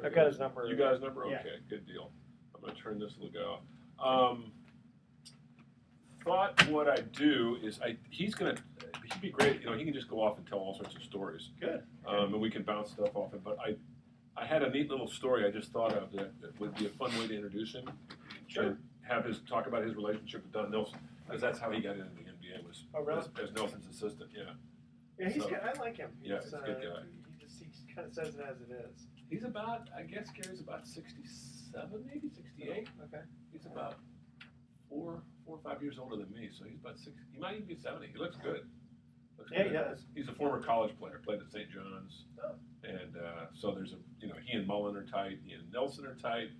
I've good. got his number. You got his number? Yeah. Okay, good deal. I'm going to turn this little guy off. Thought what I'd do is he'd be great. He can just go off and tell all sorts of stories. Good. And we can bounce stuff off him. But I had a neat little story I just thought of that would be a fun way to introduce him. Sure. And have talk about his relationship with Don Nelson, because that's how he got into the NBA was as Nelson's assistant. Yeah. Yeah, he's good. I like him. He's a good guy. He kind of says it as it is. He's about, I guess Gary's about 67, maybe 68. Okay. He's about 4 or 5 years older than me, so he's about 60. He might even be 70. He looks good. He does. He's a former college player, played at St. John's. Oh. And so there's he and Mullen are tight, he and Nelson are tight.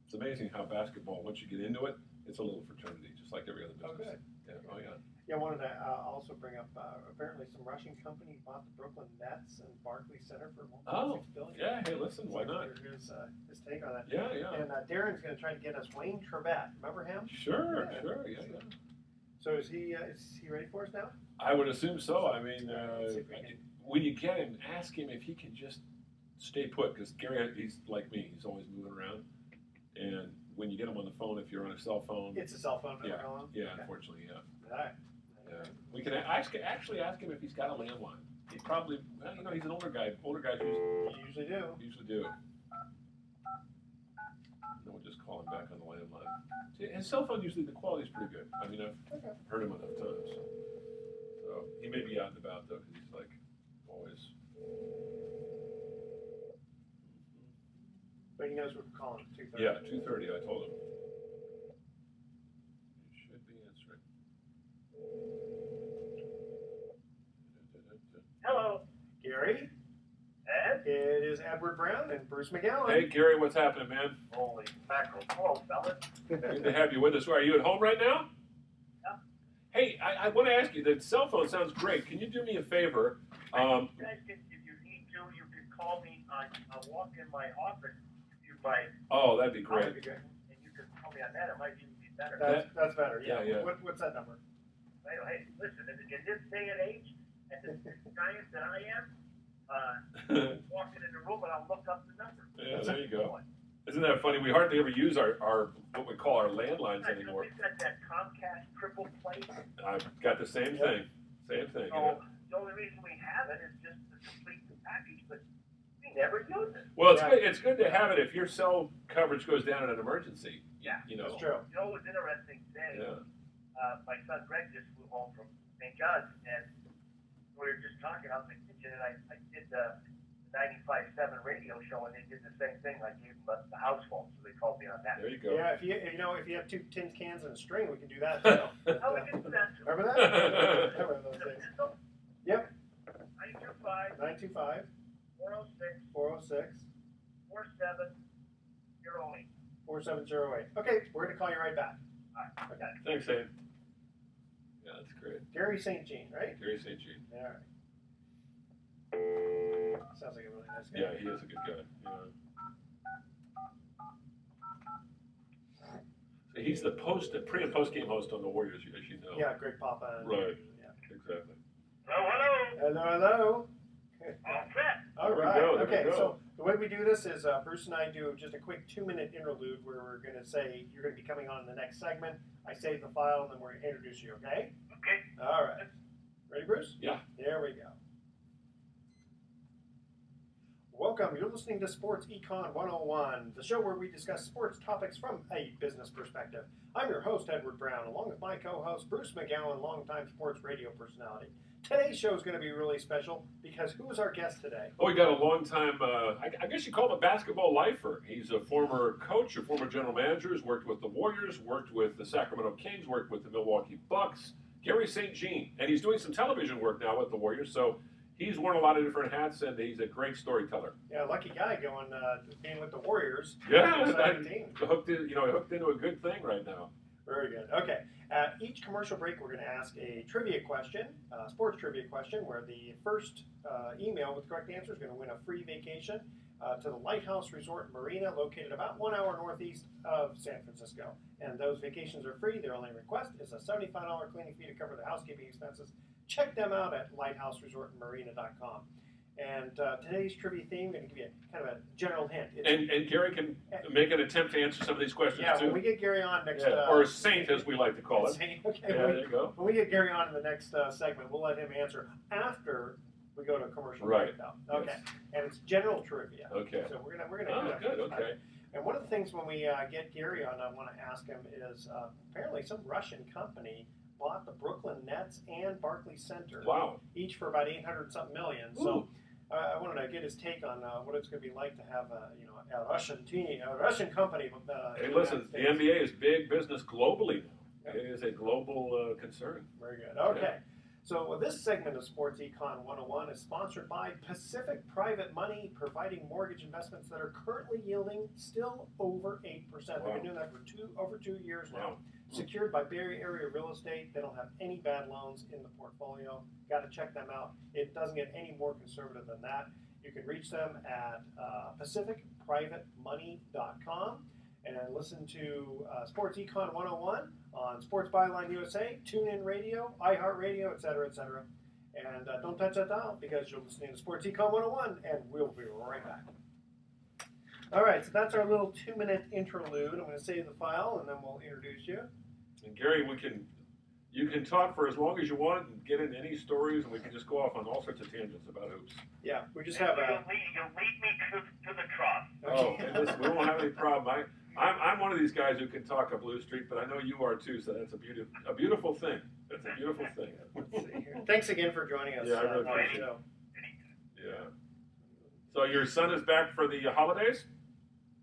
It's amazing how basketball, once you get into it, it's a little fraternity, just like every other business. Oh, good. Yeah, oh yeah. Yeah, I wanted to also bring up, apparently some Russian company bought the Brooklyn Nets and Barclay Center for $1.6 billion. Yeah, hey, listen, why not? Here's his take on that. Yeah, yeah. And Darren's going to try to get us Wayne Trebet. Remember him? Sure, yeah. So is he ready for us now? I would assume so. I mean, can... when you get him, ask him if he can just stay put, because Gary, he's like me. He's always moving around. And when you get him on the phone, if you're on a cell phone. It's a cell phone number, Yeah, okay. Unfortunately, yeah. All right. Yeah. We can actually ask him if he's got a landline. He probably, he's an older guy. Older guys usually do. And then we'll just call him back on the landline. See, his cell phone, usually the quality's pretty good. I mean, I've heard him enough times. So he may be out and about, though, because he's like always. But he knows we're calling at 2:30. Yeah, 2:30, I told him. He should be answering. Hello. Gary? Ed? It is Edward Brown and Bruce McGowan. Hey, Gary, what's happening, man? Holy mackerel. Hello, fellas. Good to have you with us. Are you at home right now? Yeah. Hey, I want to ask you, the cell phone sounds great. Can you do me a favor? You guys if you need to, you can call me. I'll walk in my office. Oh, that'd be great. That'd be great. And you can call me on that. It might even be better. That's better, yeah. Yeah. What's that number? Hey, listen, in this day and age, and the giant that I am, walking in the room and I'll look up the number. Yeah, there you go. Isn't that funny? We hardly ever use our what we call our landlines anymore. We've got that Comcast triple play. I've got the same thing. Same thing. So the only reason we have it is just to complete the package, but we never use it. Well, it's good to have it if your cell coverage goes down in an emergency. Yeah. That's true. You know what was interesting today? Yeah. My son Greg just flew home from St. John's, and we were just talking out in the kitchen, and I did the 95.7 radio show, and they did the same thing. I gave them the house phone, so they called me on that. There you go. Yeah, if you have 2 tin cans and a string, we can do that too. Oh, we can do that too. Remember that? I remember those things. Yep. 925 925 406 406 4708. 4708. Okay, we're going to call you right back. All right. Okay. Thanks, Ed. Yeah, that's great. Garry St Jean, right? Garry St Jean. All right. Sounds like a really nice guy. Yeah, he is a good guy. Yeah. He's the pre and post game host on the Warriors, as you know. Yeah, Greg Papa. Right. Yeah. Exactly. Hello. Hello. All set. All There we right. go, there we Okay, go. so the way we do this is Bruce and I do just a quick 2-minute interlude where we're going to say you're going to be coming on in the next segment. I save the file and then we're going to introduce you, okay? Okay. All right. Ready, Bruce? Yeah. There we go. Welcome. You're listening to Sports Econ 101, the show where we discuss sports topics from a business perspective. I'm your host, Edward Brown, along with my co-host, Bruce McGowan, longtime sports radio personality. Today's show is going to be really special because who is our guest today? Oh, we got a long time, I guess you call him a basketball lifer. He's a former coach, a former general manager, has worked with the Warriors, worked with the Sacramento Kings, worked with the Milwaukee Bucks, Garry St Jean. And he's doing some television work now with the Warriors, so he's worn a lot of different hats, and he's a great storyteller. Yeah, lucky guy going being with the Warriors. Yeah, Exciting team. hooked into a good thing right now. Very good. Okay. At each commercial break, we're going to ask a trivia question, sports trivia question, where the first email with the correct answer is going to win a free vacation to the Lighthouse Resort and Marina, located about 1 hour northeast of San Francisco. And those vacations are free. Their only request is a $75 cleaning fee to cover the housekeeping expenses. Check them out at lighthouseresortandmarina.com. And today's trivia theme, I'm going to give you kind of a general hint. And Gary can make an attempt to answer some of these questions yeah, too. when we get Gary on next... or Saint, as we like to call it. Saint, okay. Yeah, there you go. When we get Gary on in the next segment, we'll let him answer after we go to a commercial right. break, though. Okay. Yes. And it's general trivia. Okay. So we're gonna do that. Good, okay. And one of the things when we get Gary on, I want to ask him is apparently some Russian company bought the Brooklyn Nets and Barclay Center. Wow. Each for about 800-something million. Ooh. So I wanted to get his take on what it's going to be like to have a Russian team, a Russian company. Hey, listen, the NBA is big business globally now. Yep. It is a global concern. Very good. Okay. Yeah. So this segment of Sports Econ 101 is sponsored by Pacific Private Money, providing mortgage investments that are currently yielding still over 8%. Wow. They've been doing that for over 2 years now. Wow. Secured by Bay Area real estate. They don't have any bad loans in the portfolio. Got to check them out. It doesn't get any more conservative than that. You can reach them at pacificprivatemoney.com and listen to Sports Econ 101 on Sports Byline USA, TuneIn Radio, iHeartRadio, etc., etc. And don't touch that dial because you're listening to Sports Econ 101, and we'll be right back. All right, so that's our little 2-minute interlude. I'm going to save the file, and then we'll introduce you. And Gary, you can talk for as long as you want and get into any stories, and we can just go off on all sorts of tangents about hoops. Yeah, we just have You'll lead me to the trough. Oh, and listen, we won't have any problem. I'm one of these guys who can talk a Blue Streak, but I know you are too, so that's a beautiful thing. That's a beautiful thing. Let's see here. Thanks again for joining us. Yeah, I really appreciate it. Yeah. So your son is back for the holidays?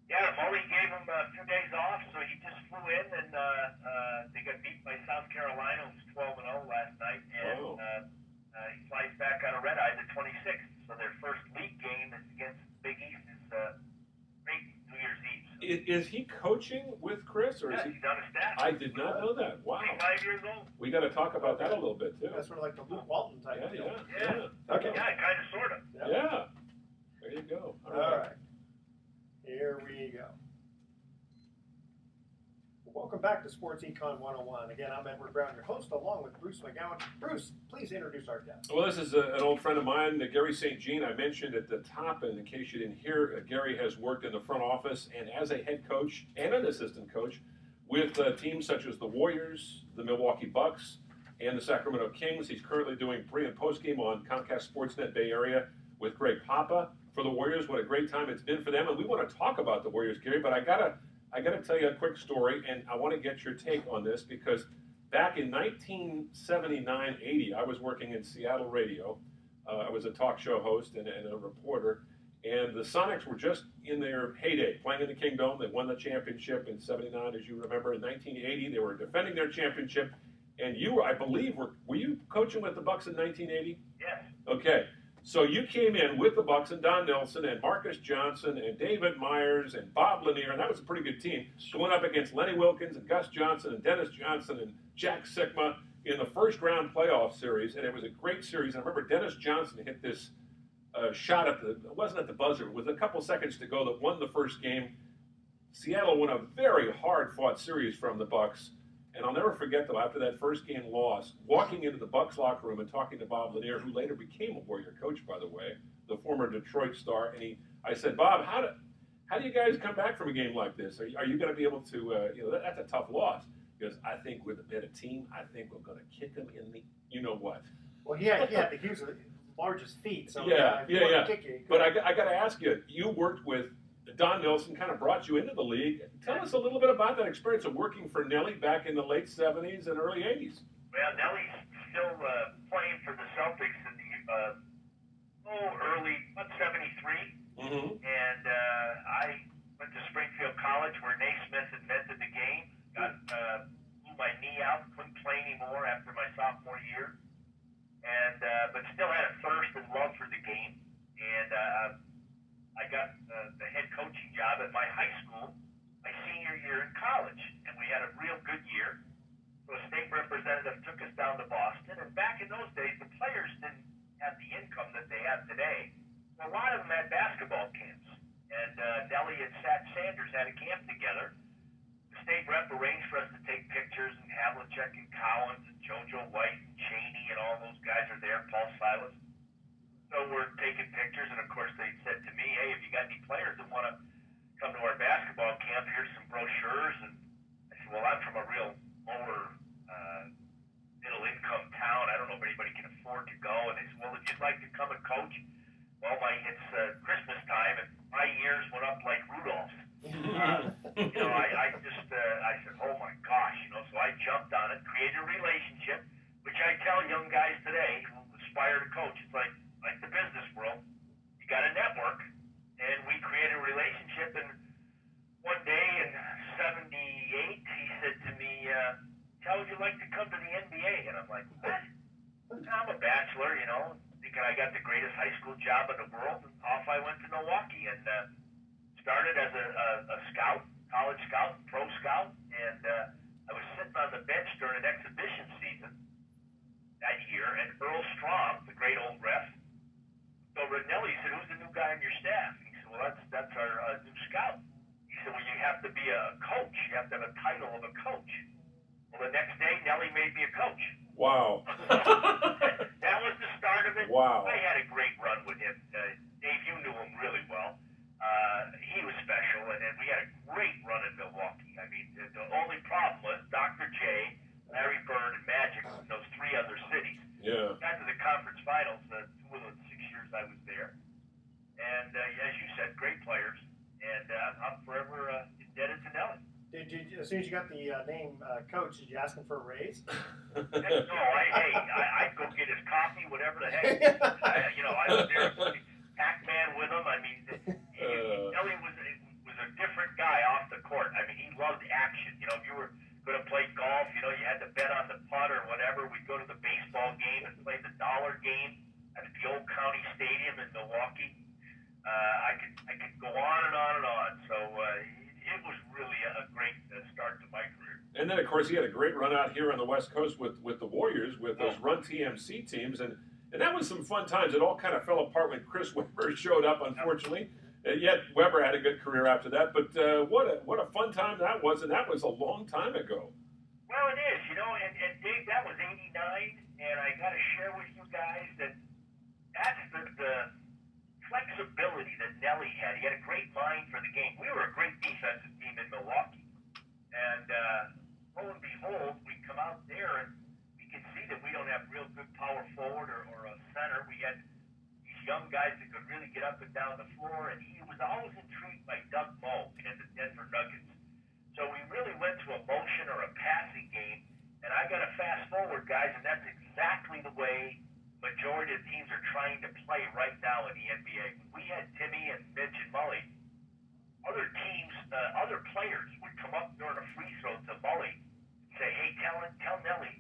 Yeah, Molly gave him 2 days off, so he just flew in, and they got beat by South Carolina. It was 12-0 last night, and he flies back on a red eye the 26th. So their first league game is against Big East is great New Year's Eve. So. Is he coaching with Chris, or is he? He's on a staff. I did not know that. Wow. 25 years old. We got to talk about that a little bit too. That's sort of like the Luke Walton type deal. Yeah. Okay. Yeah, kind of, sort of. Yeah. There you go. All right. Here we go. Welcome back to Sports Econ 101. Again, I'm Edward Brown, your host, along with Bruce McGowan. Bruce, please introduce our guest. Well, this is an old friend of mine, Garry St Jean. I mentioned at the top, and in case you didn't hear, Gary has worked in the front office and as a head coach and an assistant coach with teams such as the Warriors, the Milwaukee Bucks, and the Sacramento Kings. He's currently doing pre- and post-game on Comcast Sportsnet Bay Area with Greg Papa for the Warriors. What a great time it's been for them. And we want to talk about the Warriors, Gary, but I gotta tell you a quick story, and I want to get your take on this because back in 1979-80, I was working in Seattle radio. I was a talk show host and a reporter, and the Sonics were just in their heyday, playing in the Kingdome. They won the championship in '79, as you remember. In 1980, they were defending their championship, and you, I believe, were you coaching with the Bucks in 1980? Yes. Okay. So you came in with the Bucks and Don Nelson and Marcus Johnson and David Myers and Bob Lanier, and that was a pretty good team, going up against Lenny Wilkins and Gus Johnson and Dennis Johnson and Jack Sikma in the first round playoff series, and it was a great series. And I remember Dennis Johnson hit this shot it wasn't at the buzzer, it was a couple seconds to go that won the first game. Seattle won a very hard-fought series from the Bucks. And I'll never forget, though, after that first game loss, walking into the Bucks locker room and talking to Bob Lanier, who later became a Warrior coach, by the way, the former Detroit star. And I said, Bob, how do you guys come back from a game like this? Are you going to be able to, that's a tough loss. Because I think with a bit of team, I think we're going to kick them in the, you know what. Well, yeah, the Hughes the largest feet. So yeah. Kick you, but I got to ask you, you worked with Don Nelson, kind of brought you into the league. Tell us a little bit about that experience of working for Nelly back in the late 70s and early 80s. Well, Nelly's still playing for the Celtics in the early, about 73. Mm-hmm. And I went to Springfield College where Naismith invented the game. Blew my knee out, couldn't play anymore after my sophomore year. And but still had a thirst and love for the game. And I got the head coaching job at my high school my senior year in college, and we had a real good year. So a state representative took us down to Boston, and back in those days, the players didn't have the income that they have today. So a lot of them had basketball camps, and Nelly and Sanders had a camp together. The state rep arranged for us to take pictures, and Havlicek and Collins and JoJo White and Cheney and all those guys are there, Paul Silas. So we're taking pictures. pictures, and of course they said to me, hey, if you got any players that want to come to our basketball camp, here's some brochures. And I said, well, I'm from a real lower middle income town. I don't know if anybody can afford to go. And they said, well, if you'd like to come and coach, well, it's Christmas time, and my ears went up like Rudolph's. I said, oh my gosh, so I jumped on it, created a relationship, which I tell young guys today who aspire to coach, it's like the business world. You got a network, and we created a relationship, and one day in '78, he said to me, how would you like to come to the NBA? And I'm like, what? I'm a bachelor, thinking I got the greatest high school job in the world, and off I went to Milwaukee, and started as a scout, college scout, pro scout, and I was sitting on the bench during an exhibition season that year, and Earl Strom, the great old ref, so Rinelli said, who's the new guy on your staff? He said, well, that's our new scout. He said, well, you have to be a coach. You have to have a title of a coach. Well, the next day, Nelly made me a coach. Wow. That was the start of it. Wow. I had a great run with him. Dave, you knew him really well. He was special, and we had a great run in Milwaukee. I mean, the only problem was Dr. J, Larry Bird, and Magic in those three other cities. Yeah. Got to the conference finals 2 of the 6 years I was there. And as you said, great players. And I'm forever indebted to Nelly. As soon as you got the name coach, did you ask him for a raise? No, I'd go get his coffee, whatever the heck. I was there playing Pac-Man with him. I mean, Nelly was a different guy off the court. I mean, he loved action. If you were going to play golf, you had to bet on the putt or whatever. We'd go to the baseball game and play the dollar game at the old county stadium in Milwaukee. I could go on and on and on. So it was really a great start to my career. And then, of course, he had a great run out here on the West Coast with the Warriors, with those Run TMC teams. And that was some fun times. It all kind of fell apart when Chris Webber showed up, unfortunately. Yet Webber had a good career after that. But what a fun time that was, and that was a long time ago. Well, it is, and Dave, that was '89, and I got to share with you guys that's the flexibility that Nelly had. He had a great mind for the game. We were a great defensive team in Milwaukee. And lo and behold, we come out there and we can see that we don't have real good power forward or a center. We had these young guys that could really get up and down the floor, and he was always intrigued by Doug Moe and the Denver Nuggets. So we really went to a motion or a passing game, and I got to fast forward, guys, and that's exactly the way majority of teams are trying to play right now in the NBA. We had Timmy and Mitch and Mully. Other teams, other players would come up during a free throw to Mully and say, hey, tell Nelly,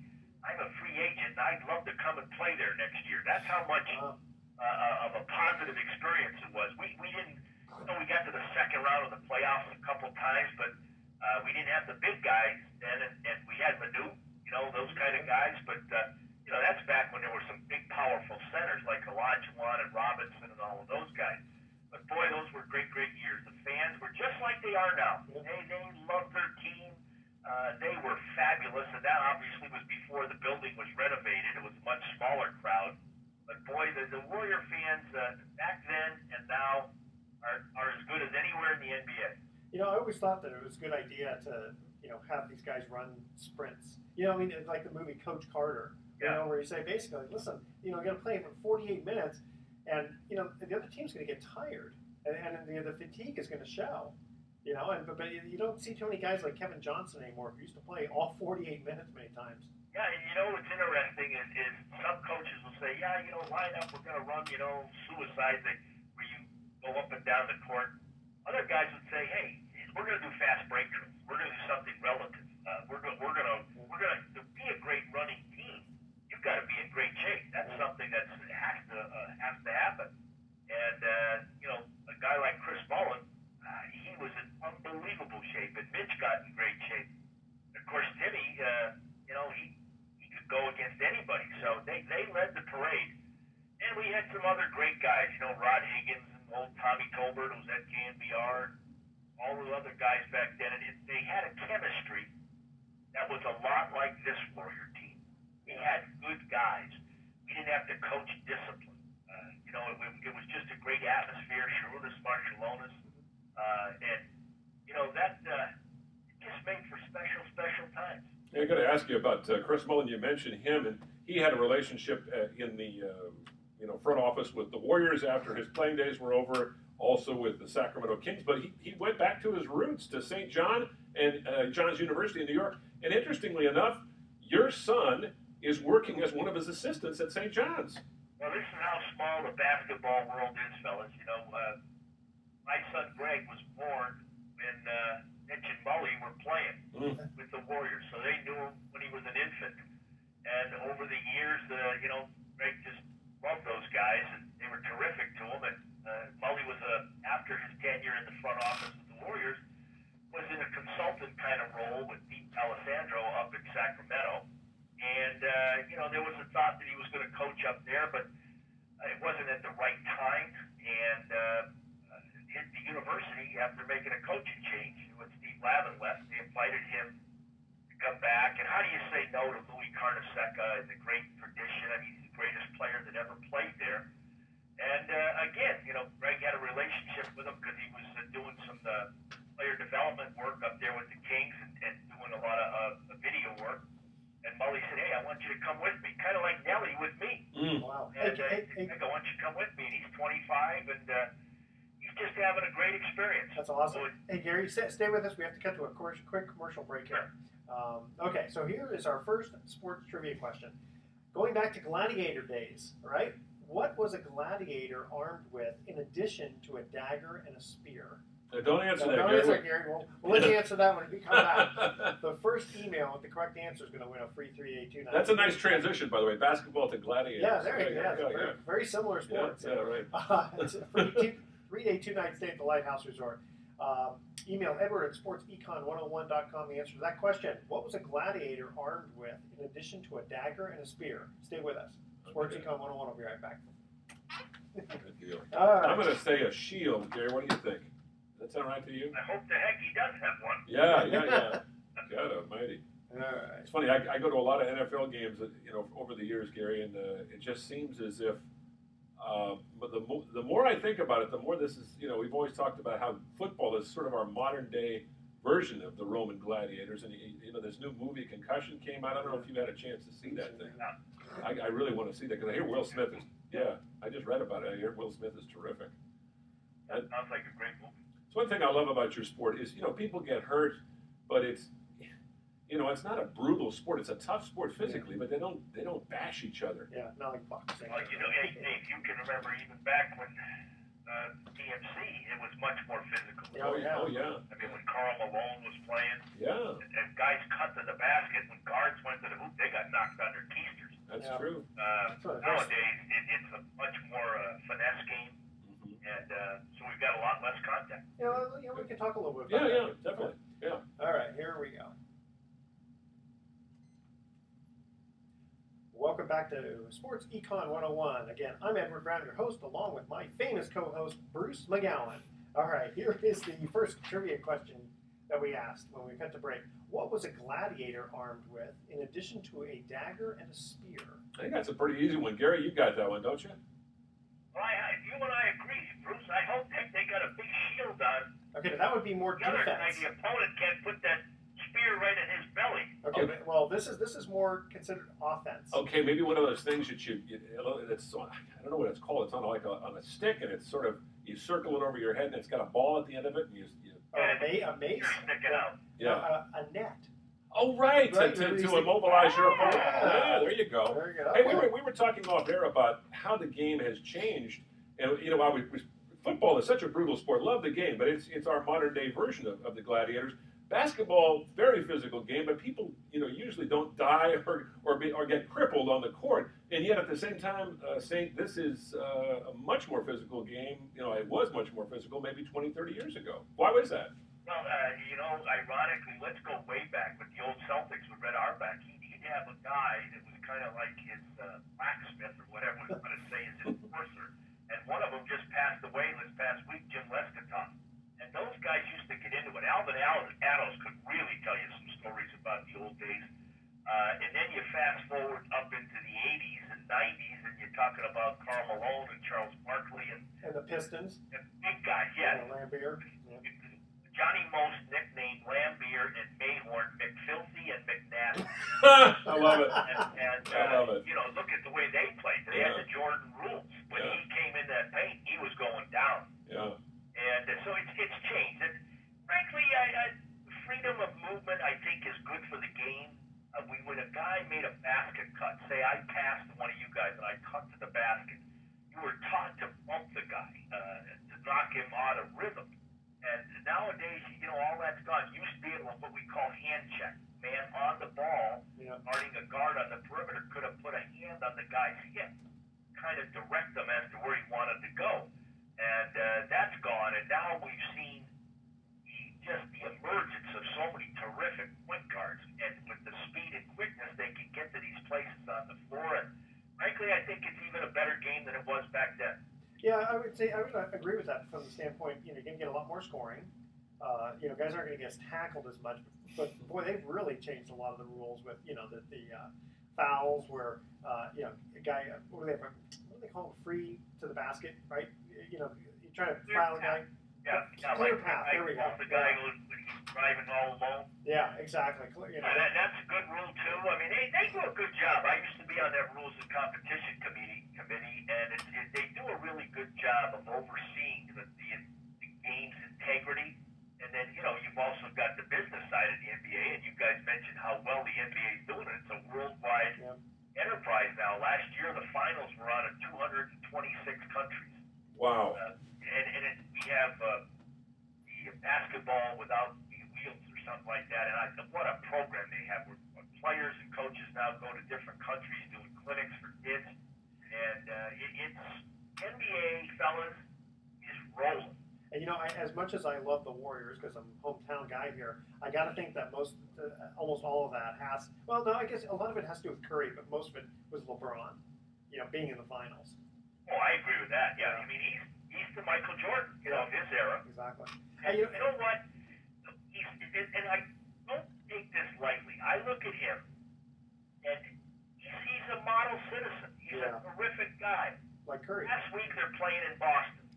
I'm a free agent and I'd love to come and play there next year. That's how much of a positive experience it was. We didn't, we got to the second round of the playoffs a couple times, but we didn't have the big guys then, and we had Manu, those kind of guys, but that's back when there were some big, powerful centers like Olajuwon and Robinson and all of those guys. But boy, those were great, great years. The fans were just like they are now. They loved their team. They were fabulous, and that obviously was before the building was renovated. It was a much smaller crowd. But boy, the Warrior fans back then and now are as good as anywhere in the NBA. I always thought that it was a good idea to, have these guys run sprints. Like the movie Coach Carter. Where you say basically, listen, you're going to play for 48 minutes, and the other team's going to get tired, and the fatigue is going to show. But you don't see too many guys like Kevin Johnson anymore who used to play all 48 minutes many times. Yeah, and what's interesting is some coaches will say, line up, we're going to run, suicide thing where you go up and down the court. Other guys would say, hey, we're going to do fast break drills. We're going to do something relative. We're going to be a great running team. You've got to be in great shape. That's something that has to happen. And a guy like Chris Mullin, he was in unbelievable shape, and Mitch got in great shape. Of course, Timmy, he could go against anybody. So they led the parade, and we had some other great guys. Rod Higgins and old Tommy Tolbert, who was at KNBR, all the other guys back then, and they had a chemistry that was a lot like this Warrior team. We had good guys. We didn't have to coach discipline. it was just a great atmosphere. Sharunas Marcellonis, and that it just made for special times. Yeah, I got to ask you about Chris Mullin. You mentioned him, and he had a relationship in the front office with the Warriors after his playing days were over. Also with the Sacramento Kings, but he went back to his roots, to St. John and Johns University in New York. And interestingly enough, your son is working as one of his assistants at St. John's. Well, this is how small the basketball world is, fellas. My son Greg was born when Mitch and Mully were playing with the Warriors, so they knew him when he was an infant. And over the years, Greg just loved those guys, and they were terrific to him. And Mully was after his tenure in the front office with the Warriors, was in a consultant kind of role with Pete Alessandro up in Sacramento. And, there was a thought that he was going to coach up there, but it wasn't at the right time. And the university, after making a coaching change when Steve Lavin left, they invited him to come back. And how do you say no to Louis Carnesecca and the great tradition? I mean, he's the greatest player that ever played there. And again, Greg had a relationship with him because he was doing some player development work up there with the Kings and doing a lot of video work. And Mully said, "Hey, I want you to come with me," kind of like Nelly with me. Wow. And Greg, I want you to come with me. And he's 25, and he's just having a great experience. That's awesome. Hey, Gary, stay with us. We have to cut to a quick commercial break here. Okay, so here is our first sports trivia question. Going back to gladiator days, right? What was a gladiator armed with in addition to a dagger and a spear? Don't answer that, Don't Gary. answer, Gary. We'll let you answer that when we come back. The first email with the correct answer is going to win a free 3-8-2-9. That's a nice transition, by the way. Basketball to gladiators. Yeah, there you go. Very similar sports. Yeah, right. It's a free 3-8-2-9 stay at the Lighthouse Resort. Email Edward at sportsecon101.com the answer to that question. What was a gladiator armed with in addition to a dagger and a spear? Stay with us. Sports Econ 101 will be right back. Good deal. All right. I'm going to say a shield, Gary. What do you think? Does that sound right to you? I hope the heck he does have one. Yeah. God almighty. All right. It's funny. I go to a lot of NFL games, over the years, Gary, and it just seems as if. But the more I think about it, the more this is. We've always talked about how football is sort of our modern day version of the Roman gladiators, and this new movie Concussion came out. I don't know if you had a chance to see that thing. I really want to see that because I hear Will Smith is. Yeah, I just read about it. I hear Will Smith is terrific. That sounds like a great movie. It's one thing I love about your sport is people get hurt, but it's not a brutal sport. It's a tough sport physically, but they don't bash each other. Yeah, not like boxing. Well, hey, Dave, you can remember even back when DMC, it was much more physical. Oh yeah. I mean, when Karl Malone was playing, Yeah, and guys cut to the basket, when guards went to the hoop, they got knocked on their keisters. that's true. Nowadays, it's a much more finesse game, and so we've got a lot less contact. We can talk a little bit about that. Yeah, definitely. Yeah. All right, here we go. Welcome back to Sports Econ 101. Again, I'm Edward Brown, your host, along with my famous co-host, Bruce McGowan. All right, here is the first trivia question that we asked when we cut to break. What was a gladiator armed with in addition to a dagger and a spear? I think that's a pretty easy one. Gary, you got that one, don't you? Well, you and I agree, Bruce. I hope they got a big shield on. Okay, but that would be more The other defense. night, the opponent can't put that spear right in his belly. Okay, well, this is more considered offense. Okay, maybe one of those things that it's I don't know what it's called. It's on on a stick, and it's sort of you circle it over your head, and it's got a ball at the end of it, and you A mace? You're sticking out. yeah. A net. Oh, right, to immobilize your opponent. Yeah, there you go. There you go. Hey, we were talking off air about how the game has changed, and while football is such a brutal sport. Love the game, but it's our modern day version of the gladiators. Basketball, very physical game, but people usually don't die or get crippled on the court, and yet at the same time, saying this is a much more physical game. It was much more physical maybe 20, 30 years ago. Why was that? Well, ironically, let's go way back with the old Celtics with Red Auerbach. He'd have a guy that was kind of like his blacksmith or whatever we want to say is his enforcer. And one of them just passed away this past week, Jim Leskatoff. And those guys used to get into it. Alvin Addos could really tell you some stories about the old days. And then you fast forward up into the 80s and 90s, and you're talking about Karl Malone and Charles Pistons. Big guys, yeah. Lambier. Yeah. Johnny Most nicknamed Lambier and Mayhorn McFilthy and McNasty. I love it. And I love it. you know, look at the way they played. They had the Jordan rules. When he came in that paint, he was going down. Yeah. And so it's changed. And frankly, freedom of movement, I think, is good for the game. When a guy made a basket cut, say I passed one of you guys and I cut to the basket, you were taught to bump the guy, to knock him out of rhythm. And nowadays, you know, all that's gone. Used to be what we call hand check. Man on the ball, guarding a guard on the perimeter, could have put a hand on the guy's hip, kind of direct them as to where he wanted to go. And that's gone. And now we've seen the emergence of so many terrific point guards. And with the speed and quickness they can get to these places on the floor. And frankly, I think it's even a better game than it was back then. Yeah, I would agree with that from the standpoint, you know, you're going to get a lot more scoring. You know, guys aren't going to get tackled as much, but boy, they've really changed a lot of the rules with, you know, the fouls where, you know, a guy, what do they call it, free to the basket, right? You know, you try to foul a guy. Clear path, there we go. The guy who's driving all alone. Yeah, exactly. You know. That's a good rule, too. I mean, they do a good job. I used to be on that Rules and Competition Committee, and they do a really good job of overseeing the game's integrity. And then, you know, you've also got the business side of the NBA, and you guys mentioned how well the NBA is doing it. It's a worldwide enterprise now. Last year, the finals were out of 226 countries. Wow. We have the basketball without wheels or something like that. And what a program they have. Where players and coaches now go to different countries doing clinics for kids. And it's NBA, fellas, is rolling. And, you know, as much as I love the Warriors, because I'm a hometown guy here, I got to think that almost all of that has, well, no, I guess a lot of it has to do with Curry, but most of it was LeBron, you know, being in the finals. Oh, I agree with that. Yeah, I mean, he's the Michael Jordan, you know, of his era. Exactly. And you know what? And I don't take this lightly. I look at him, and he's a model citizen. He's a terrific guy. Like Curry. Last week they're playing in Boston.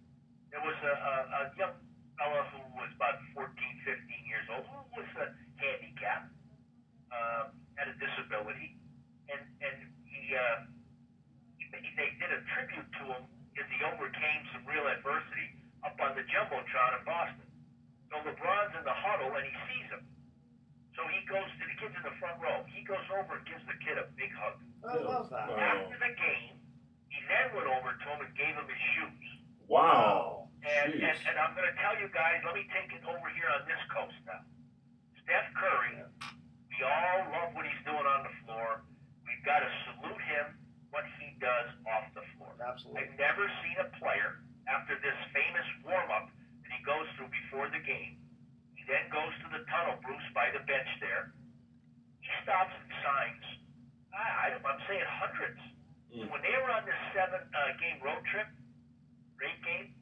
There was a young fella who was about 14, 15 years old, who was a handicap, had a disability, and they did a tribute to him as he overcame some real adversity up on the Jumbotron in Boston. So LeBron's in the huddle and he sees him. So he goes to the kid's in the front row. He goes over and gives the kid a big hug. I love that. After the game, he then went over to him and gave him his shoes. Wow. And I'm going to tell you guys, let me take it over here on this coast now. Steph Curry, we all love what he's doing on the floor. We've got to salute him, what he does off the floor. Absolutely. I've never seen a player, after this famous warm-up that he goes through before the game, he then goes to the tunnel, Bruce, by the bench there. He stops and signs. I'm saying hundreds. And when they were on this 7-game road trip, great game,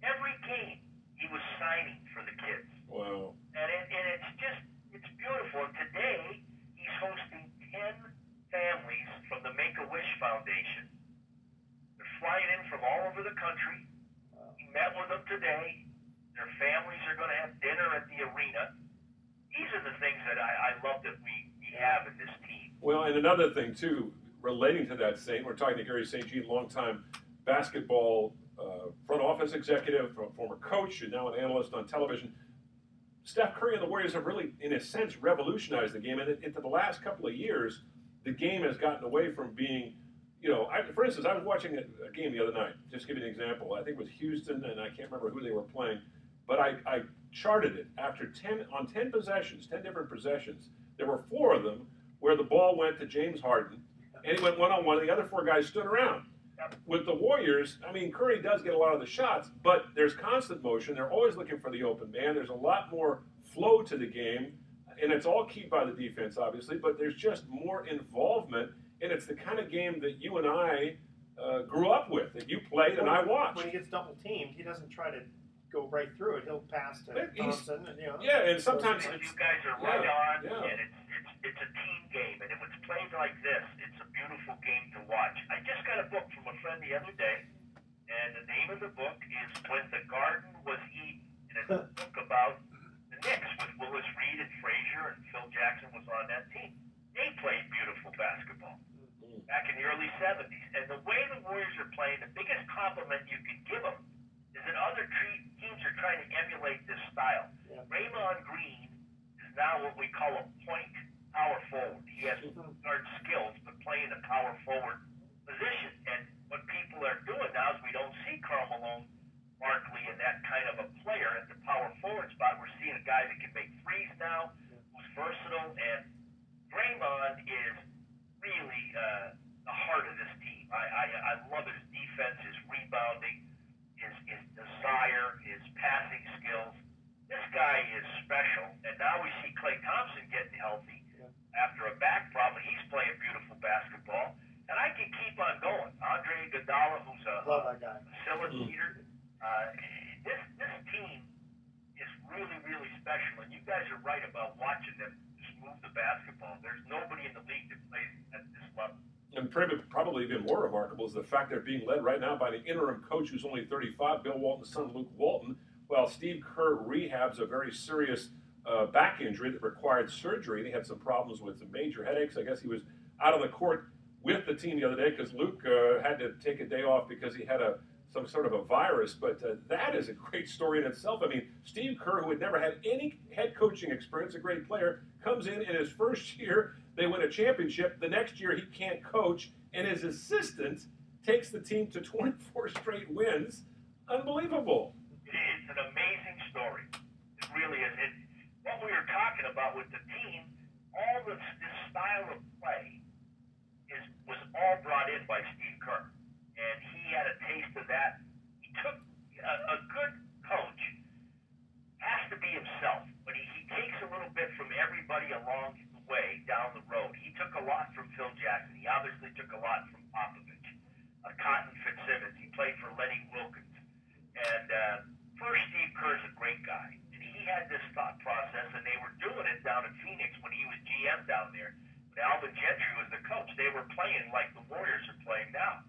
every game he was signing for the kids. Wow. And it's beautiful. And today he's hosting 10 families from the Make-A-Wish Foundation. They're flying in from all over the country. He met with them today. Their families are going to have dinner at the arena. These are the things that I love that we have in this team. Well, and another thing, too, relating to that, Saint, we're talking to Garry St Jean, longtime basketball front office executive, former coach, and now an analyst on television. Steph Curry and the Warriors have really, in a sense, revolutionized the game. And into the last couple of years, the game has gotten away from being, you know, for instance, I was watching a game the other night. Just to give you an example. I think it was Houston, and I can't remember who they were playing. But I charted it. After 10 possessions, 10 different possessions, there were 4 of them where the ball went to James Harden, and he went one-on-one, and the other 4 guys stood around. With the Warriors, I mean, Curry does get a lot of the shots, but there's constant motion. They're always looking for the open man. There's a lot more flow to the game, and it's all keyed by the defense, obviously, but there's just more involvement, and it's the kind of game that you and I grew up with, that you played and I watched. When he gets double-teamed, he doesn't try to go right through it. He'll pass to Thompson, and, you know. Yeah, and sometimes you guys are right on, and it's a team game, and if it's played like this, it's a beautiful game to watch. I just got a book from a friend the other day. And the name of the book is When the Garden Was Eden. And it's a book about the Knicks with Willis Reed and Frazier, and Phil Jackson was on that team. They played beautiful basketball back in the early 70s. And the way the Warriors are playing, the biggest compliment you can give them is that other teams are trying to emulate this style. Yeah. Raymond Green is now what we call a point power forward. He has guard skills, but playing the power forward position. And what people are doing now is we don't see Karl Malone, Barclay, and that kind of a player at the power forward spot. We're seeing a guy that can make threes now, who's versatile, and Draymond is really the heart of this team. I love his defense, his rebounding, his desire, his passing skills. This guy is special. And now we see Klay Thompson getting healthy after a back problem. He's playing beautiful basketball. And I can keep on going. Andre Iguodala, who's a facilitator. This team is really, really special. And you guys are right about watching them just move the basketball. There's nobody in the league that plays at this level. And probably even more remarkable is the fact they're being led right now by the interim coach who's only 35, Bill Walton's son, Luke Walton, while Steve Kerr rehabs a very serious back injury that required surgery. And he had some problems with some major headaches. I guess he was out on the court with the team the other day because Luke had to take a day off because he had some sort of a virus. But that is a great story in itself. I mean, Steve Kerr, who had never had any head coaching experience, a great player, comes in his first year, they win a championship. The next year, he can't coach, and his assistant takes the team to 24 straight wins. Unbelievable. It's an amazing story. It really is. What we were talking about with the team, all this style of play was all brought in by Steve Kerr. And he had a taste of that. He took a good coach has to be himself, but he takes a little bit from everybody along the way down the road. He took a lot from Phil Jackson. He obviously took a lot from Popovich, Cotton Fitzsimmons. He played for Lenny Wilkins. And first, Steve Kerr's a great guy. And he had this thought process, and they were doing it down in Phoenix when he was GM down there. When Alvin Gentry was the coach, they were playing like the Warriors are playing now.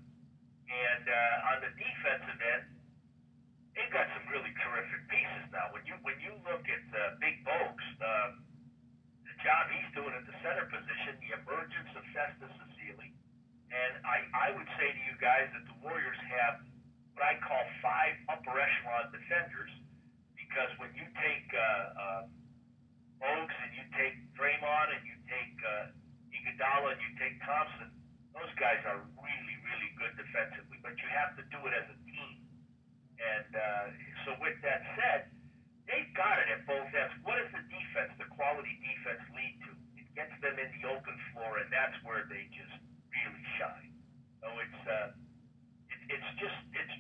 And on the defensive end, they've got some really terrific pieces now. When you look at Big Bogues, the job he's doing at the center position, the emergence of Festus Ezeli, and I would say to you guys that the Warriors have what I call 5 upper echelon defenders, because when you take Bogues and you take Draymond and you take Iguodala and you take Thompson, those guys are really, really good defensively, but you have to do it as a team. And so with that said, they've got it at both ends. What does the defense, the quality defense, lead to? It gets them in the open floor, and that's where they just really shine. So it's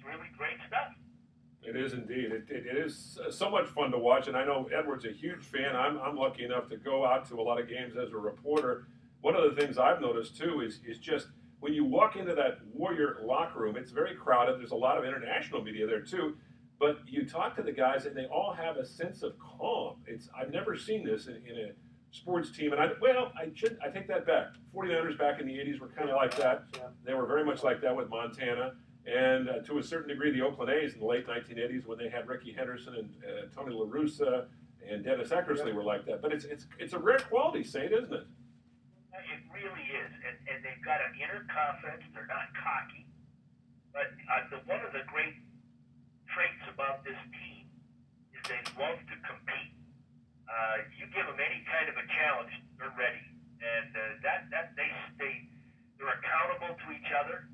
really great stuff. It is indeed. It is so much fun to watch, and I know Edward's a huge fan. I'm lucky enough to go out to a lot of games as a reporter. One of the things I've noticed, too, is just when you walk into that Warrior locker room, it's very crowded. There's a lot of international media there, too. But you talk to the guys, and they all have a sense of calm. I've never seen this in a sports team. And I take that back. 49ers back in the 80s were kind of like that. They were very much like that with Montana. And to a certain degree, the Oakland A's in the late 1980s when they had Ricky Henderson and Tony La Russa and Dennis Eckersley were like that. But it's a rare quality, Saint, isn't it? It really is. And they've got an inner confidence. They're not cocky. But one of the great traits about this team is they love to compete. You give them any kind of a challenge, they're ready. And they're accountable to each other.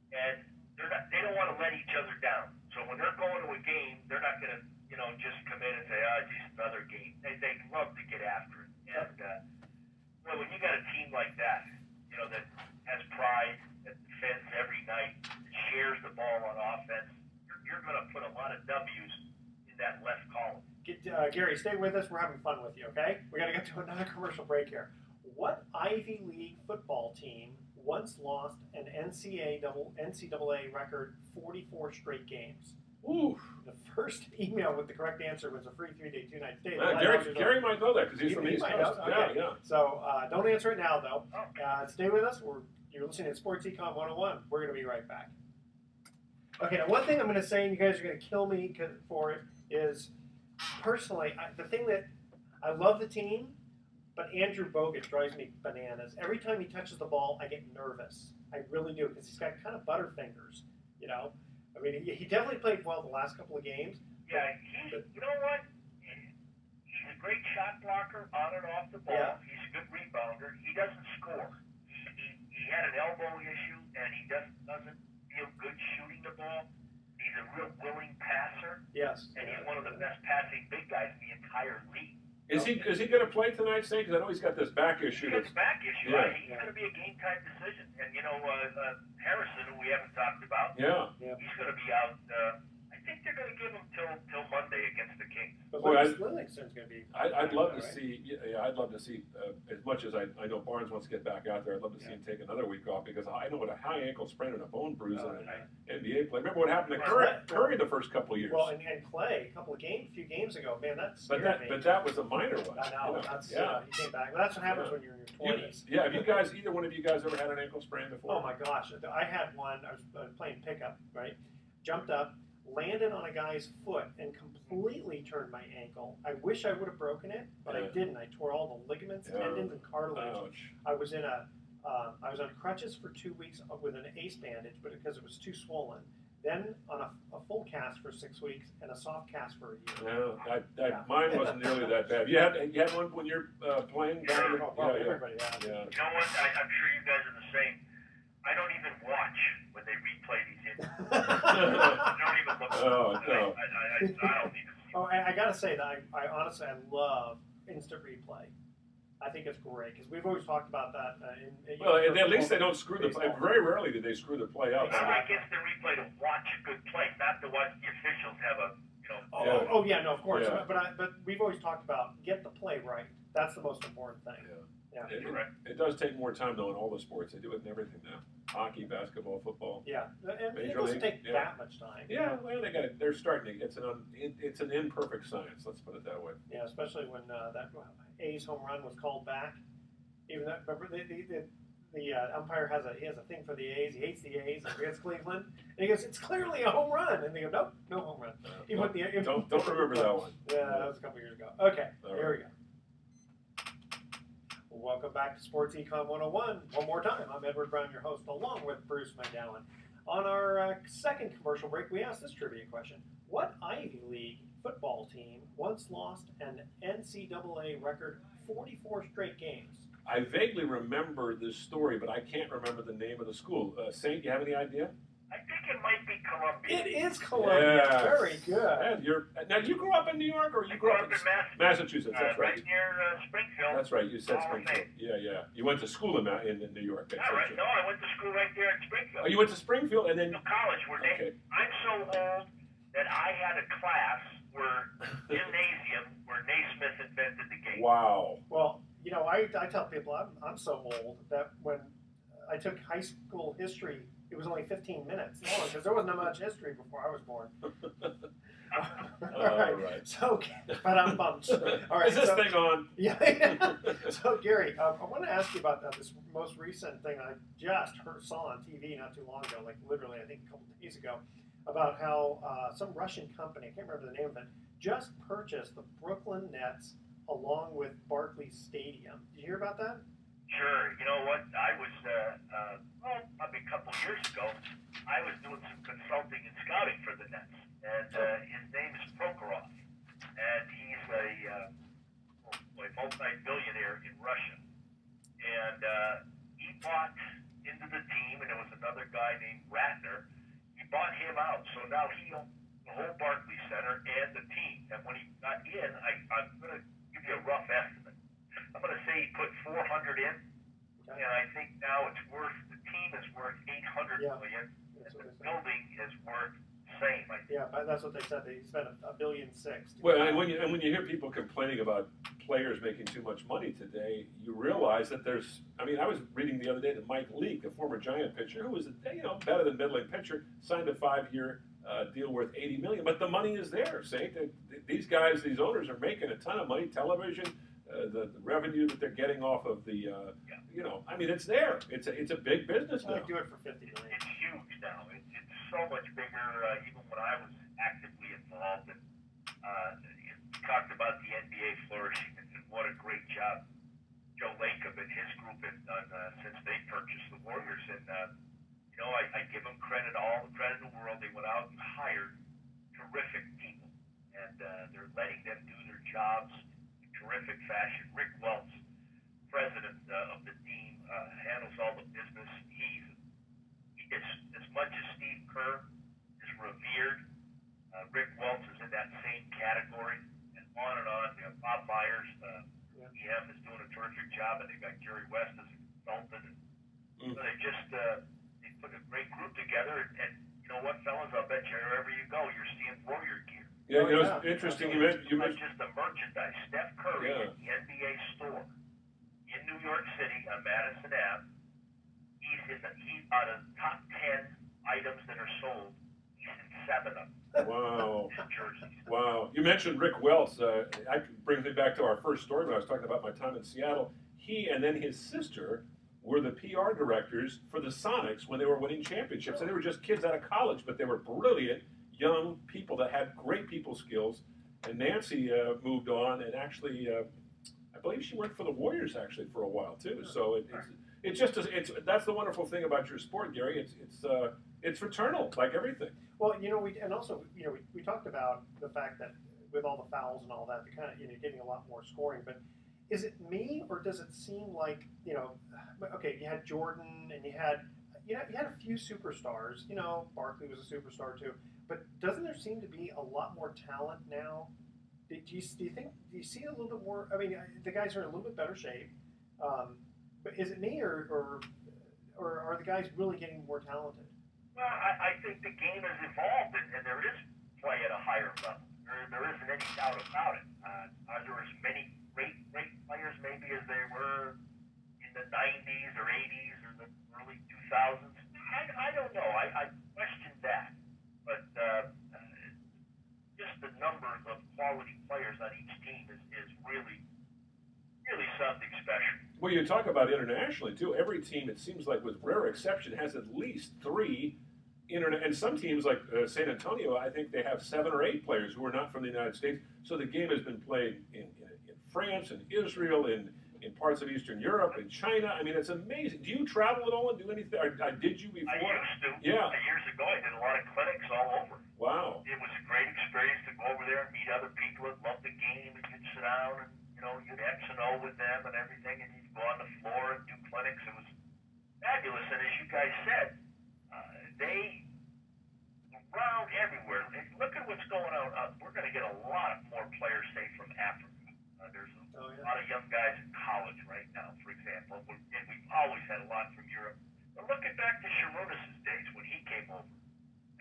And they don't want to let each other down. So when they're going to a game, they're not going to, just come in and say, just another game. They love to get after it. And when you got a team like that, that has pride, that defends every night, that shares the ball on offense, you're going to put a lot of W's in that left column. Garry, stay with us. We're having fun with you, okay? We got to get to another commercial break here. What Ivy League football team once lost an NCAA record 44 straight games? Ooh. The first email with the correct answer was a free 3-day, 2-night stay. Gary might know that because he's from the East Coast. Okay. Yeah. So don't answer it now, though. Stay with us. You're listening to Sports Econ 101. We're going to be right back. Okay, now one thing I'm going to say, and you guys are going to kill me for it, is personally, the thing that I love the team, but Andrew Bogut drives me bananas. Every time he touches the ball, I get nervous. I really do, because he's got kind of butterfingers, you know? I mean, he definitely played well the last couple of games. Yeah, you know what? He's a great shot blocker on and off the ball. Yeah. He's a good rebounder. He doesn't score. He had an elbow issue, and he doesn't feel good shooting the ball. He's a real willing passer. Yes. And he's one of the best passing big guys in the entire league. Is he going to play tonight, St? Because I know he's got this back issue. He's got the back issue, yeah. right? He's going to be a game-time decision. And, you know, Harrison, who we haven't talked about, Yeah. he's going to be out. I think they're going to give him till Monday against the Kings. But Livingston's going to be. I'd love to see. Yeah, I'd love to see. As much as I know Barnes wants to get back out there, I'd love to see him take another week off, because I know what a high ankle sprain and a bone bruise in an NBA play. Remember what happened to Curry the first couple of years? Well, and Clay a few games ago, man, that's. But that was a minor one. I know. You know? That's yeah. He came back. Well, that's what happens when you're in your 20s. Yeah. Have you guys, either one of you guys, ever had an ankle sprain before? Oh my gosh, I had one. I was playing pickup, right? Jumped up, landed on a guy's foot, and completely turned my ankle. I wish I would have broken it, but I didn't. I tore all the ligaments, tendons, and cartilage. Ouch. I was on crutches for 2 weeks with an ace bandage, but because it was too swollen. Then on a full cast for 6 weeks and a soft cast for a year. No, mine wasn't nearly that bad. You had one when you're playing? Sure. Everybody has. Yeah. You know what? I'm sure you guys are the same. I don't even watch when they replay these injuries. I don't even look. Oh, no. I don't even see. Oh, I gotta say that I honestly love instant replay. I think it's great, because we've always talked about that. At least they don't screw the play. Very rarely do they screw the play up. I like instant replay to watch good play, not to watch the officials have a, you know. Oh yeah, no, of course. Yeah. But we've always talked about get the play right. That's the most important thing. Yeah. It does take more time, though, in all the sports. They do it in everything now. Hockey, basketball, football. Yeah, and it Major doesn't League, take that much time. Yeah, well, they're starting to. It's an imperfect science. Let's put it that way. Yeah, especially when that A's home run was called back. Even that, remember the umpire has a thing for the A's. He hates the A's against Cleveland, and he goes, "It's clearly a home run," and they go, "Nope, no home run." Don't remember that one. Yeah, that was a couple years ago. Okay, All here we go. Welcome back to Sports Econ 101. One more time, I'm Edward Brown, your host, along with Bruce McGowan. On our second commercial break, we asked this trivia question. What Ivy League football team once lost an NCAA record 44 straight games? I vaguely remember this story, but I can't remember the name of the school. Saint, you have any idea? I think it might be Columbia. It is Columbia. Yes. Very good. And now, you grew up in New York, or you grew up in Massachusetts? That's right. Right near Springfield. That's right. You said Springfield. Yeah. You went to school in New York. Yeah, right. No, I went to school right there in Springfield. Oh, you went to Springfield and then college. I'm so old that I had a class gymnasium where Naismith invented the game. Wow. Well, you know, I tell people I'm so old that when I took high school history, it was only 15 minutes long, because there wasn't much history before I was born. All right. So, but I'm bummed. All right. Is this thing on? Yeah. So, Gary, I want to ask you about this most recent thing I just saw on TV not too long ago, like literally, I think a couple of days ago, about how some Russian company, I can't remember the name of it, just purchased the Brooklyn Nets along with Barclay Stadium. Did you hear about that? Sure. You know what? I was, probably a couple years ago, I was doing some consulting and scouting for the Nets. And his name is Prokhorov. And he's a multi-billionaire in Russia. And he bought into the team, and there was another guy named Ratner. He bought him out. So now he owns the whole Barclays Center and the team. And when he got in, I'm going to give you a rough estimate. I'm going to say he put 400 in, and I think now the team is worth 800 million, and the building is worth the same. Yeah, that's what they said. They spent $1.6 billion. Well, and when you hear people complaining about players making too much money today, you realize that I was reading the other day that Mike Leake, the former Giant pitcher, who was better than middling pitcher, signed a 5-year deal worth $80 million. But the money is there. These guys, these owners are making a ton of money. Television. The revenue that they're getting off of it's there. It's a big business now. They do it for $50 million. It's huge now. It's so much bigger, even when I was actively involved. And you talked about the NBA flourishing, and what a great job Joe Lacob and his group have done since they purchased the Warriors. And I give them credit, all the credit in the world. They went out and hired terrific people, and they're letting them do their jobs in terrific fashion. Rick Welts, president of the team, handles all the business. It's as much as Steve Kerr is revered. Rick Welts is in that same category, and on and on. Bob Myers, EM, is doing a terrific job, and they've got Jerry West as a consultant. And so they just they put a great group together, and you know what, fellas? I'll bet you wherever you go, you're seeing Warrior gear. Yeah, it's interesting. You mentioned just the merchandise. Steph Curry at the NBA store in New York City on Madison Ave. He's out of top 10 items that are sold. He's in 7 of them. Wow. Jerseys. Wow. You mentioned Rick Welts. That brings me back to our first story when I was talking about my time in Seattle. He and then his sister were the PR directors for the Sonics when they were winning championships. And they were just kids out of college, but they were brilliant young people that had great people skills. And Nancy moved on, and actually, I believe she worked for the Warriors actually for a while too. So that's the wonderful thing about your sport, Gary. It's fraternal, like everything. Well, we talked about the fact that with all the fouls and all that, the kind of getting a lot more scoring. But is it me, or does it seem like okay, you had Jordan and you had a few superstars. Barclay was a superstar too. But doesn't there seem to be a lot more talent now? Do you see a little bit more? I mean, the guys are in a little bit better shape. But is it me, or are the guys really getting more talented? Well, I think the game has evolved, and there is play at a higher level. There isn't any doubt about it. Are there as many great players maybe as there were in the 90s or 80s or the early 2000s? I don't know. I question that. But just the numbers of quality players on each team is really something special. Well, you talk about internationally too. Every team, it seems like, with rare exception, has at least 3 and some teams like San Antonio, I think they have 7 or 8 players who are not from the United States. So the game has been played in France and Israel, in parts of Eastern Europe, in China. I mean, it's amazing. Do you travel at all and do anything? Or did you before? I used to. Yeah. Years ago, I did a lot of clinics all over. Wow. It was a great experience to go over there and meet other people that loved the game, and you'd sit down and you'd X and O with them and everything, and you'd go on the floor and do clinics. It was fabulous. And as you guys said, they around everywhere. Look at what's going on. We're going to get a lot more players, say, from Africa. There's a lot of young guys in college right now, for example, and we've always had a lot from Europe. But looking back to Sharunas' days when he came over,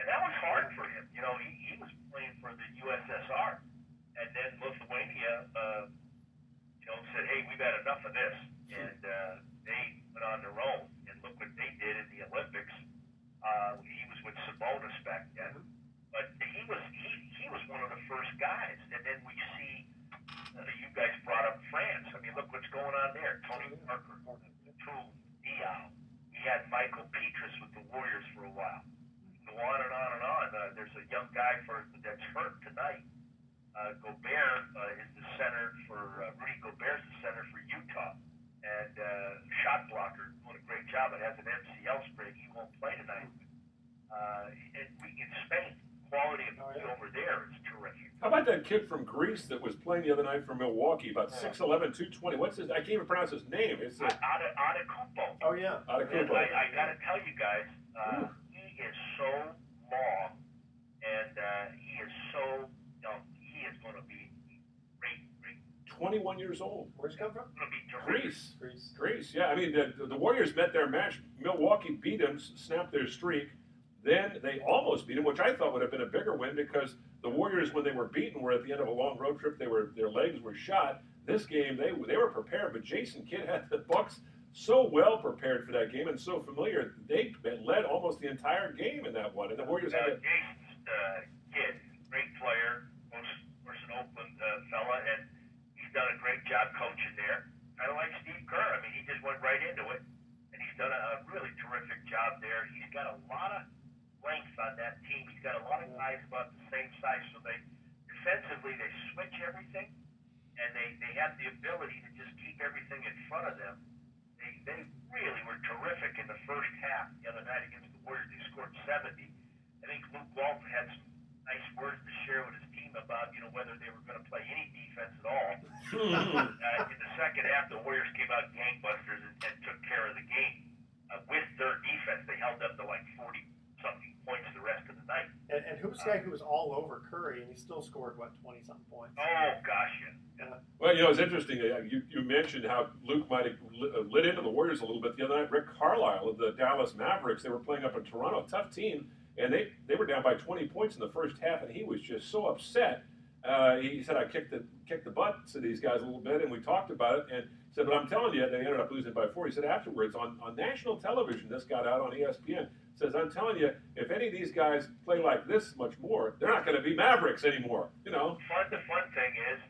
and that was hard for him. He was playing for the USSR, and then Lithuania, said, "Hey, we've had enough of this," and they went on their own. And look what they did in the Olympics. He was with Sabonis back then, but he was one of the first guys. And then we see you guys brought up France. I mean, look what's going on there. Tony Parker, Toon, Diaw. He had Michael Petrus with the Warriors for a while. Go on and on and on. There's a young guy that's hurt tonight. Gobert is the center for Rudy Gobert's the center for Utah, and shot blocker doing a great job. It has an MCL sprain. He won't play tonight. In Spain, quality of play over there is terrific. How about that kid from Greece that was playing the other night for Milwaukee, about 6'11", 220? I can't even pronounce his name. It's Adekupo. Oh yeah, Adekupo. I got to tell you guys, he is so long, and he is so young. He is going to be great. 21 years old. Where's he come from? Going to be terrific. Greece. Yeah, I mean, the Warriors met their match. Milwaukee beat them, snapped their streak. Then they almost beat them, which I thought would have been a bigger win because the Warriors, when they were beaten, were at the end of a long road trip. Their legs were shot. This game, they were prepared, but Jason Kidd had the Bucks so well prepared for that game and so familiar. They led almost the entire game in that one, and the Warriors had Jason's Kidd, great player, most an Oakland fella, and he's done a great job coaching there. Kind of like Steve Kerr. I mean, he just went right into it, and he's done a really terrific job there. He's got a lot of length on that and they had the ability to just keep everything in front of them. They really were terrific in the first half the other night against the Warriors. They scored 70. I think Luke Walton had some nice words to share with his team about, whether they were going to play any defense at all. In the second half, the Warriors came out gangbusters and took care of the game. With their defense, they held up to like 40-something points the rest of the night. And who was the guy who was all over Curry and he still scored, 20-something points? Oh, gosh, yeah. Well, it's interesting. You mentioned how Luke might have lit into the Warriors a little bit the other night. Rick Carlisle of the Dallas Mavericks, they were playing up in Toronto, tough team, and they were down by 20 points in the first half, and he was just so upset. He said, I kicked the butts of these guys a little bit, and we talked about it, and said, but I'm telling you, they ended up losing by 4. He said afterwards, on national television, this got out on ESPN, says, I'm telling you, if any of these guys play like this much more, they're not going to be Mavericks anymore, The fun thing is,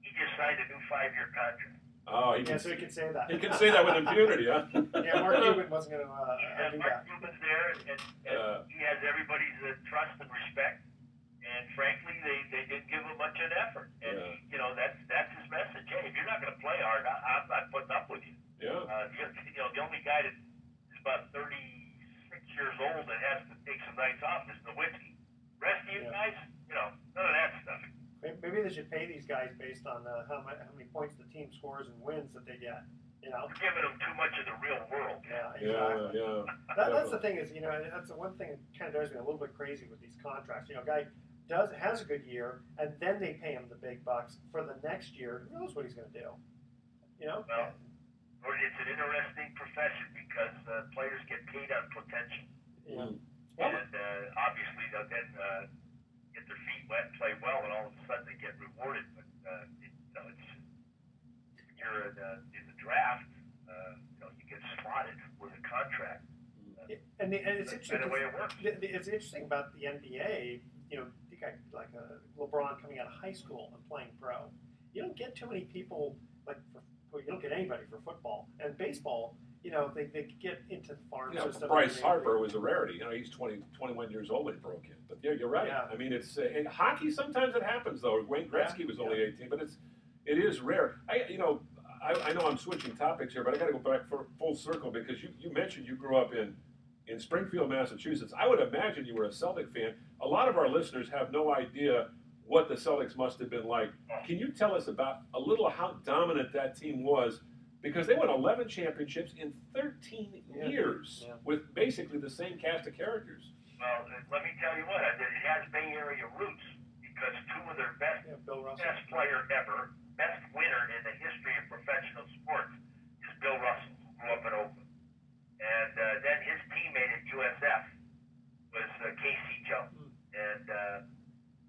he just signed a new 5-year contract. Oh, so he can say that. He can say that with impunity, huh? Yeah, Mark Cuban wasn't going to do Mark that. Cuban's there, and he has everybody's trust and respect. And frankly, they didn't give him much of an effort. And that's his message. Hey, if you're not going to play hard, I'm not putting up with you. Yeah. The only guy that is about 36 years old that has to take some nights off is Nowitzki. Rest of you guys, none of that stuff. Maybe they should pay these guys based on how many points the team scores and wins that they get. We're giving them too much of the real world. Yeah, exactly. Yeah. That's the thing is, that's the one thing that kind of drives me a little bit crazy with these contracts. A guy has a good year, and then they pay him the big bucks for the next year. Who knows what he's going to do? Well, it's an interesting profession because players get paid on potential. Yeah. And obviously they'll then get their feet wet and play well, and all of a sudden they get rewarded. But it's when you're in the draft, you get slotted with a contract. And it's interesting. That's the way it works. It's interesting about the NBA. You got like LeBron coming out of high school and playing pro. You don't get too many people you don't get anybody for football and baseball. They get into the farm system. Bryce Harper was a rarity. He's 21 years old when he broke in. But yeah, you're right. Yeah. I mean, it's in hockey. Sometimes it happens though. Wayne Gretzky was only 18, but it is rare. I know I'm switching topics here, but I got to go back for full circle because you mentioned you grew up in Springfield, Massachusetts. I would imagine you were a Celtic fan. A lot of our listeners have no idea what the Celtics must have been like. Can you tell us about a little how dominant that team was? Because they won 11 championships in 13 years with basically the same cast of characters. Well, let me tell you what, it has Bay Area roots because two of their best player ever, best winner in the history of professional sports is Bill Russell, who grew up in Oakland. And then his teammate at USF was Casey Jones. And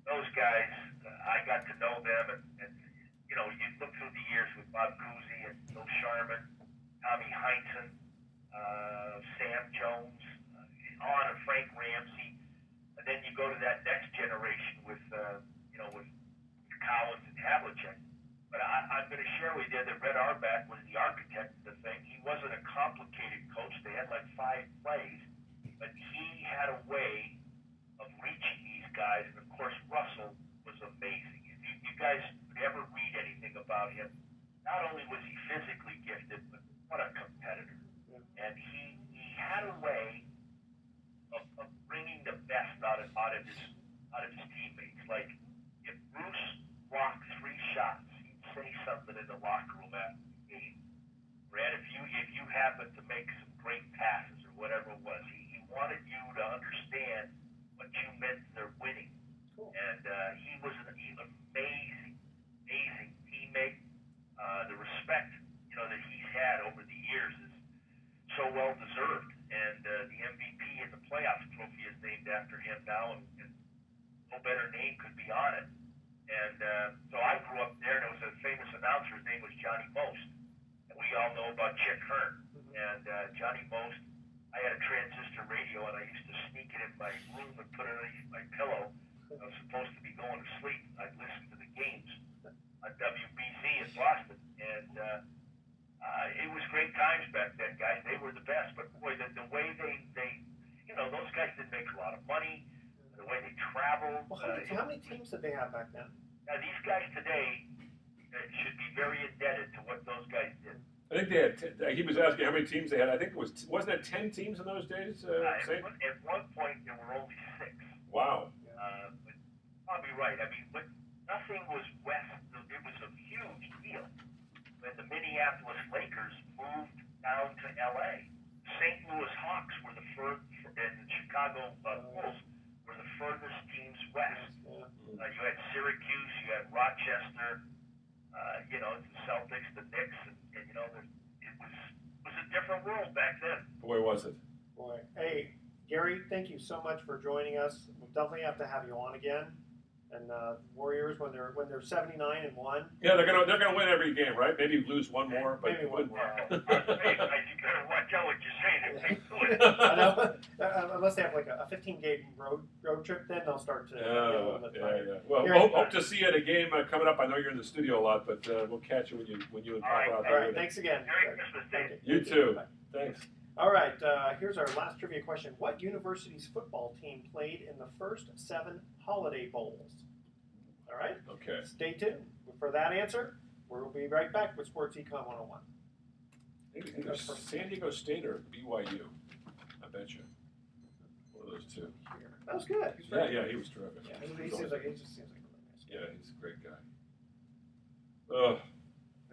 those guys, I got to know them. And you look through the years with Bob Cousy and Bill Sharman, Tommy Heinsohn, Sam Jones, on and Frank Ramsey. And then you go to that next generation with Collins and Havlicek. But I'm going to share with you that Red Auerbach was the architect of the thing. He wasn't a complicated coach. They had like 5 plays. But he had a way of reaching these guys. And, of course, Russell was amazing. If you guys would ever read anything about him, not only was he physically gifted, but what a competitor. And he had a way of bringing the best out of his teammates. Like, if Bruce blocked 3 shots, say something in the locker room after the game. Brad, if you happen to make some great passes or whatever it was, he wanted you to understand what you meant to their winning. Cool. And he was an amazing teammate. The respect that he's had over the years is so well deserved. And the MVP in the playoffs trophy is named after him now, and no better name could be on it. And so I grew up there, and there was a famous announcer. His name was Johnny Most. And we all know about Chick Hearn. And Johnny Most, I had a transistor radio, and I used to sneak it in my room and put it underneath my pillow. I was supposed to be going to sleep. I'd listen to the games on WBZ in Boston. And it was great times back then, guys. They were the best. But, boy, the way they those guys didn't make a lot of money. The way they traveled. Well, how many teams did they have back then? Now, these guys today, they had. He was asking how many teams they had. I think it wasn't it 10 teams in those days? At one point, there were only 6. Wow. But probably right. I mean, but nothing was west. It was a huge deal when the Minneapolis Lakers moved down to L.A. St. Louis Hawks were the first, and the Chicago Bulls were the furthest teams west. You had Syracuse, you had Rochester, the Celtics, the Knicks, and it was a different world back then. Boy, was it. Boy. Hey, Gary, thank you so much for joining us. We'll definitely have to have you on again. And Warriors, when they're 79-1. Yeah, they're gonna win every game, right? Maybe lose one more, but maybe one more. You gotta watch out what you're saying. If they do it. I know. Unless they have like a 15-game road trip, then they'll start to get a little bit tired. Yeah. Well, we'll hope to see you at a game coming up. I know you're in the studio a lot, but we'll catch you when you and Papa are out there. All right, thanks again. Merry Christmas, Dave. You too. Bye. Thanks. All right, here's our last trivia question. What university's football team played in the first 7 Holiday Bowls? All right? Okay. Stay tuned for that answer. We'll be right back with Sports Econ 101. Either San Diego State or BYU. I bet you. One of those two. That was good. Yeah, he was terrific. Yeah, he just seems like a really nice guy. Yeah, he's a great guy. Oh.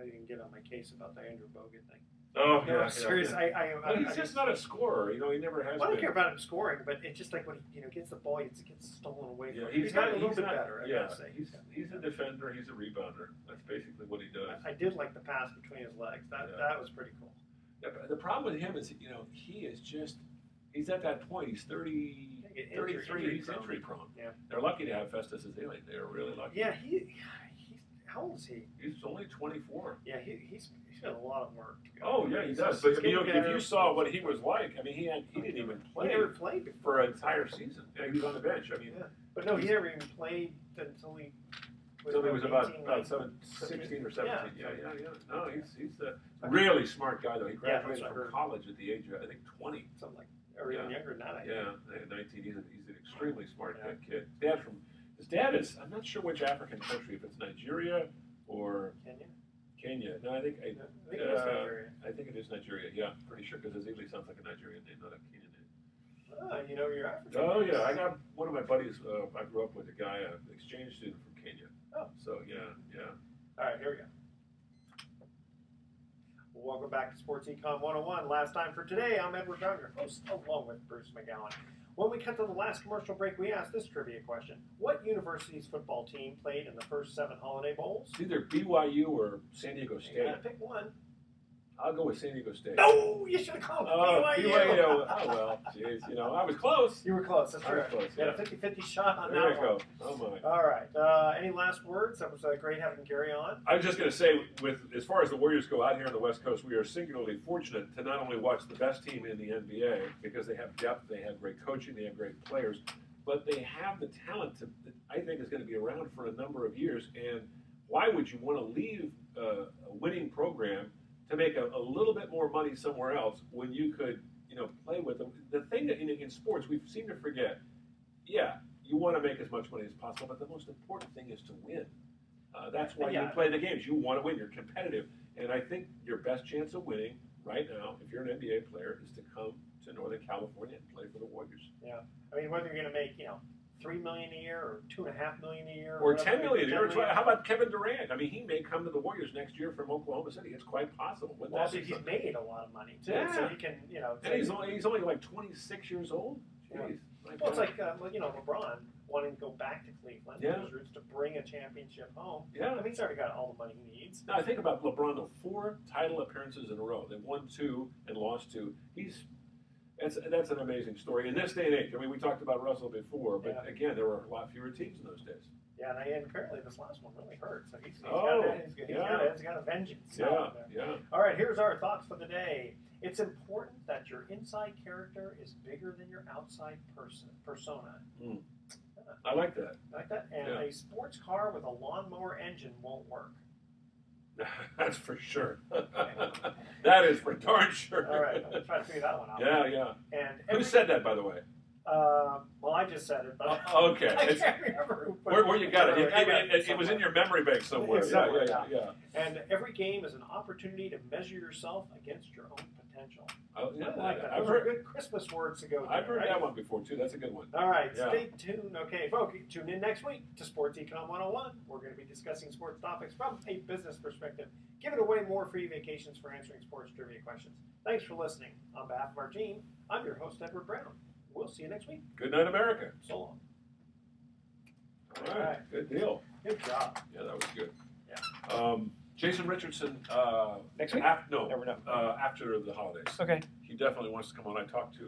I didn't get on my case about the Andrew Bogut thing. Oh, No, yeah. I'm serious. Well, he's just not a scorer. He never has I don't been. care about him scoring, but it's just like when he gets the ball, it gets stolen away from him. He's got a little bit better, I yeah, gotta say. he's a defender. He's a rebounder. That's basically what he does. I did like the pass between his legs. That was pretty cool. Yeah, but the problem with him is, he is just, he's at that point. He's 33. He's injury prone. Yeah. They're lucky to have Festus Ezeli. They're really lucky. Yeah, he's how old is he? He's only 24. Yeah, he's done a lot of work. Oh yeah, he does. But if you saw what he was like, I mean, he didn't even play. He never played before. For an entire season. Yeah, he was on the bench. I mean, but no, he never even played until he was about 16 or 17. Yeah. No, he's a really smart guy though. He graduated from college at the age of I think 20. Something like, or even younger than that. I think. 19. He's an extremely smart kid. His dad is. I'm not sure which African country. If it's Nigeria or Kenya. No, I think it's Nigeria. I think it is Nigeria. Yeah, pretty sure because Ezeli sounds like a Nigerian name, not a Kenyan name. You're African. Oh yeah, I got one of my buddies. I grew up with a guy, an exchange student from Kenya. Oh, so yeah. All right, here we go. Welcome back to Sports Econ 101. Last time for today, I'm Edward Gardner, host along with Bruce McGowan. When we cut to the last commercial break, we asked this trivia question. What university's football team played in the first 7 Holiday Bowls? It's either BYU or San Diego State. You gotta pick one. I'll go with San Diego State. No, you should have called BYU. BYU. Oh, well, jeez. I was close. You were close. That's right. Close, You had a 50-50 shot on there that you one. go. Oh, my. All right. Any last words? That was great having Gary on. I was just going to say, as far as the Warriors go out here on the West Coast, we are singularly fortunate to not only watch the best team in the NBA, because they have depth, they have great coaching, they have great players, but they have the talent that I think is going to be around for a number of years. And why would you want to leave a winning program to make a little bit more money somewhere else when you could, play with them? The thing that in sports we seem to forget, you want to make as much money as possible, but the most important thing is to win. That's why you play the games. You want to win. You're competitive. And I think your best chance of winning right now, if you're an NBA player, is to come to Northern California and play for the Warriors. Yeah. I mean, whether you're going to make, $3 million a year or $2.5 million a year, or $10 million a year. How about Kevin Durant? I mean, he may come to the Warriors next year from Oklahoma City. It's quite possible. Well, he's made a lot of money too, so he can, And he's only like 26 years old. Jeez. Well, it's like LeBron wanting to go back to Cleveland, his roots, to bring a championship home. Yeah, I mean, he's already got all the money he needs. Now I think about LeBron, though, 4 title appearances in a row. They won 2 and lost 2. That's an amazing story in this day and age. I mean, we talked about Russell before, but again, there were a lot fewer teams in those days. Yeah, and apparently this last one really hurt. So he's got a vengeance. Yeah. All right, here's our thoughts for the day. It's important that your inside character is bigger than your outside persona. Mm. I like that. Like that? And a sports car with a lawnmower engine won't work. That's for sure. That is for darn sure. All right, I'm going to try to figure that one out. Yeah. And who said that, by the way? Well, I just said it, but Okay. I It's, can't remember who put where you got it? I got It was in your memory bank somewhere. Somewhere, Yeah. And every game is an opportunity to measure yourself against your own potential. Oh, yeah, I like that. I've Those are heard, good Christmas words to go to. I've heard right? that one before too. That's a good one. All right, Yeah. stay tuned. Okay, folks, tune in next week to Sports Econ 101. We're going to be discussing sports topics from a business perspective, giving away more free vacations for answering sports trivia questions. Thanks for listening. On behalf of our team, I'm your host, Edward Brown. We'll see you next week. Good night, America. So long. All right. Good deal. Good job. Yeah, that was good. Yeah. Jason Richardson. Next week? No, Never know. after the holidays. Okay. He definitely wants to come on. I talked to